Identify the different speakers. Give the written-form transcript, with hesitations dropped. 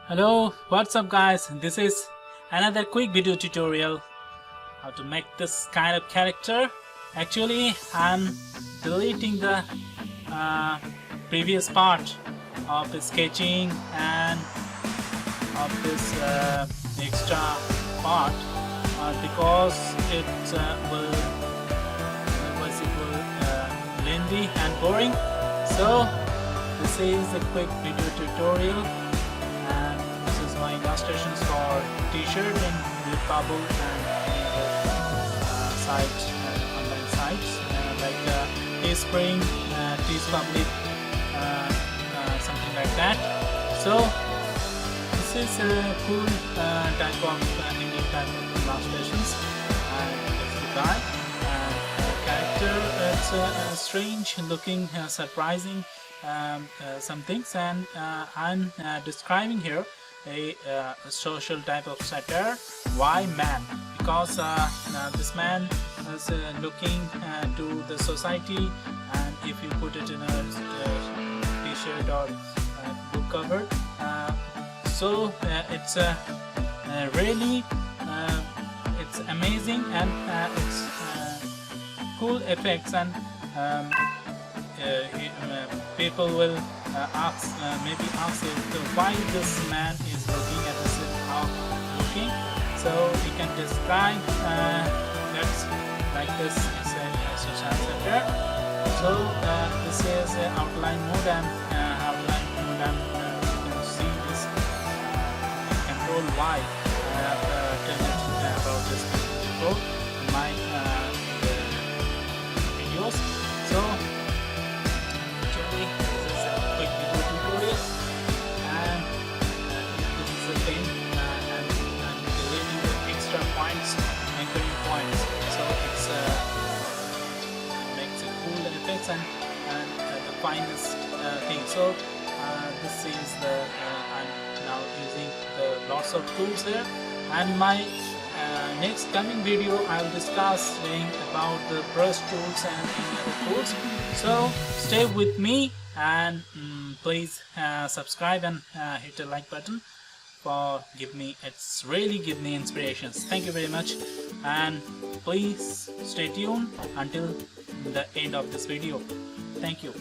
Speaker 1: Hello, what's up guys? This is another quick video tutorial how to make this kind of character. Actually, I'm deleting the previous part of the sketching and of this extra part because it will lengthy and boring. So this is a quick video tutorial. My illustrations for t-shirt and Redbubble and sites, online sites like Teespring, Teespublic, something like that. So this is a cool type of Indian type of illustrations, and it's the guy and the character. It's strange looking, surprising some things, and I'm describing here a social type of satire. Why man? Because this man is looking to the society, and if you put it in a t-shirt or book cover, so it's really it's amazing, and it's cool effects, and people will maybe ask why this man is looking at this how looking. So we can describe that's like this is a social satire. So this is outline mode, and you can see this control Y. I have tell it about this before in my videos. So actually this is a quick video tutorial, and this is the thing, and deleting the extra points, anchoring points. So it's makes a cool effects and the finest thing. So this is the I'm now using the lots of tools here, and my next coming video I will discuss about the brush tools and any other tools. So stay with me, and please subscribe and hit the like button for it's really give me inspirations. Thank you very much, and please stay tuned until the end of this video. Thank you.